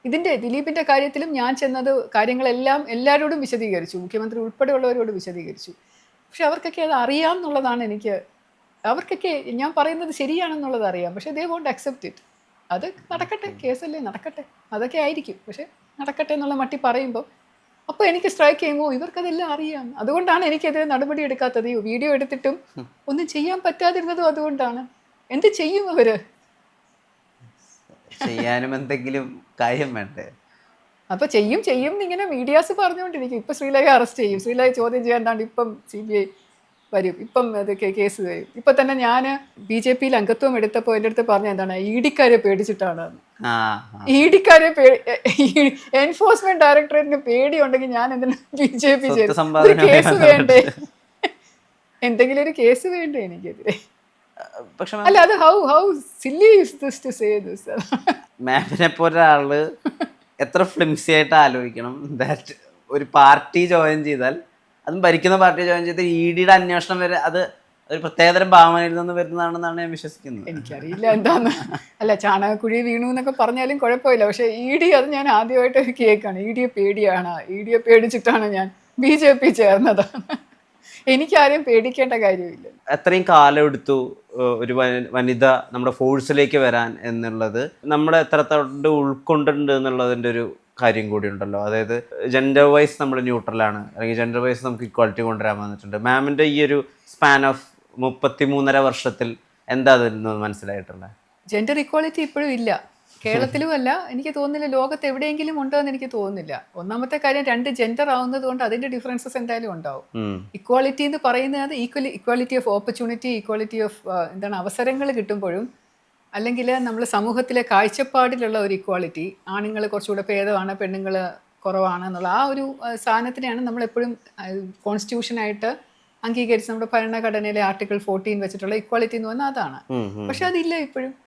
ഇതിന്റെ ദിലീപിന്റെ കാര്യത്തിലും ഞാൻ ചെന്നത് കാര്യങ്ങളെല്ലാം എല്ലാവരോടും വിശദീകരിച്ചു, മുഖ്യമന്ത്രി ഉൾപ്പെടെയുള്ളവരോട് വിശദീകരിച്ചു. പക്ഷെ അവർക്കൊക്കെ അത് അറിയാം എന്നുള്ളതാണ് എനിക്ക്, അവർക്കൊക്കെ ഞാൻ പറയുന്നത് ശരിയാണെന്നുള്ളത് അറിയാം, പക്ഷെ ദേ വോണ്ട് അക്സെപ്റ്റ് ഇറ്റ്. അത് നടക്കട്ടെ, കേസല്ലേ, നടക്കട്ടെ, അതൊക്കെ ആയിരിക്കും, പക്ഷെ നടക്കട്ടെ എന്നുള്ള മട്ടി പറയുമ്പോൾ അപ്പോൾ എനിക്ക് സ്ട്രൈക്ക് ചെയ്യുമ്പോൾ ഇവർക്കതെല്ലാം അറിയാം. അതുകൊണ്ടാണ് എനിക്കെതിരെ നടപടി എടുക്കാത്തത്. ഈ വീഡിയോ എടുത്തിട്ടും ഒന്നും ചെയ്യാൻ പറ്റാതിരുന്നതും അതുകൊണ്ടാണ്. എന്ത് ചെയ്യും അവര്? ചെയ്യാനും എന്തെങ്കിലും കാര്യം വേണ്ടേ? അപ്പൊ ചെയ്യും ചെയ്യും എന്നിങ്ങനെ മീഡിയാസ് പറഞ്ഞുകൊണ്ടിരിക്കും. ഇപ്പൊ ശ്രീലേഖ അറസ്റ്റ് ചെയ്യും, ശ്രീലേഖ ചോദ്യം ചെയ്യാണ്ടാണ്ട് ഇപ്പം CBI വരും, ഇപ്പം അത് കേസ് വരും. ഇപ്പൊ തന്നെ ഞാൻ BJP-യിൽ അംഗത്വം എടുത്തപ്പോൾ എൻ്റെ അടുത്ത് പറഞ്ഞ എന്താണ്, ED-ക്കാരെ പേടിച്ചിട്ടാണ്. ED-ക്കാരെ എൻഫോഴ്സ്മെന്റ് ഡയറക്ടറേറ്റിന് പേടിയുണ്ടെങ്കിൽ ഞാൻ എന്തിനാ BJP ചെയ്തു? ഒരു കേസ് വേണ്ടേ, എന്തെങ്കിലും ഒരു കേസ് വേണ്ടേ എനിക്കെതിരെ? അല്ല, അത് how silly is this to say this? മാമിനെ പോലെ ഒരാള് എത്ര ഫ്ലിംസി ആയിട്ട് ആലോചിക്കണം ദാറ്റ് ഒരു പാർട്ടി ജോയിൻ ചെയ്താൽ, അതും ഭരിക്കുന്ന പാർട്ടി ജോയിൻ ചെയ്ത് ED-യുടെ അന്വേഷണം വരെ അത് ഒരു പ്രത്യേകതരം ഭാവനയിൽ നിന്ന് വരുന്നതാണെന്നാണ് ഞാൻ വിശ്വസിക്കുന്നത്. എനിക്കറിയില്ല എന്താന്ന്. അല്ല, ചാണകക്കുഴി വീണു എന്നൊക്കെ പറഞ്ഞാലും കുഴപ്പമില്ല, പക്ഷെ ED അത് ഞാൻ ആദ്യമായിട്ട് കേൾക്കാണ്. ED-യെ പേടിയാണ്, ED-യെ പേടിച്ചിട്ടാണ് ഞാൻ BJP ചേർന്നത്. എനിക്കാരും പേടിക്കേണ്ട കാര്യമില്ല. എത്രയും കാലം എടുത്തു ഒരു വനിത നമ്മുടെ ഫോഴ്സിലേക്ക് വരാൻ എന്നുള്ളത്, നമ്മൾ എത്രത്തോണ്ട് ഉൾക്കൊണ്ടിട്ടുണ്ട് എന്നുള്ളതിൻ്റെ ഒരു കാര്യം കൂടി ഉണ്ടല്ലോ. അതായത് ജെൻഡർ വൈസ് നമ്മൾ ന്യൂട്രലാണ്, അല്ലെങ്കിൽ ജെൻഡർ വൈസ് നമുക്ക് ഇക്വാലിറ്റി കൊണ്ടുവരാൻ വന്നിട്ടുണ്ട്. മാമിൻ്റെ ഈ ഒരു സ്പാൻ ഓഫ് 33.5 വർഷത്തിൽ എന്താ അതിൽ നിന്ന് മനസ്സിലായിട്ടുള്ളത്? ജെൻഡർ ഇക്വാളിറ്റി ഇപ്പോഴും ഇല്ല, കേരളത്തിലും അല്ല, എനിക്ക് തോന്നുന്നില്ല ലോകത്ത് എവിടെയെങ്കിലും ഉണ്ടോ എന്ന് എനിക്ക് തോന്നുന്നില്ല. ഒന്നാമത്തെ കാര്യം, 2 ജെൻഡർ ആവുന്നത് കൊണ്ട് അതിന്റെ ഡിഫറൻസസ് എന്തായാലും ഉണ്ടാവും. ഇക്വാളിറ്റി എന്ന് പറയുന്നത് equality of opportunity, equality of എന്താണ്, അവസരങ്ങൾ കിട്ടുമ്പോഴും, അല്ലെങ്കിൽ നമ്മൾ സമൂഹത്തിലെ കാഴ്ചപ്പാടിലുള്ള ഒരു ഇക്വാളിറ്റി, ആണുങ്ങൾ കുറച്ചുകൂടെ ഭേദമാണ്, പെണ്ണുങ്ങൾ കുറവാണ് എന്നുള്ള ആ ഒരു സാധനത്തിനെയാണ് നമ്മളെപ്പോഴും കോൺസ്റ്റിറ്റ്യൂഷനായിട്ട് അംഗീകരിച്ച് നമ്മുടെ ഭരണഘടനയിലെ ആർട്ടിക്കിൾ 14 വെച്ചിട്ടുള്ള ഇക്വാലിറ്റി എന്ന് പറഞ്ഞാൽ അതാണ്. പക്ഷെ അതില്ല ഇപ്പോഴും.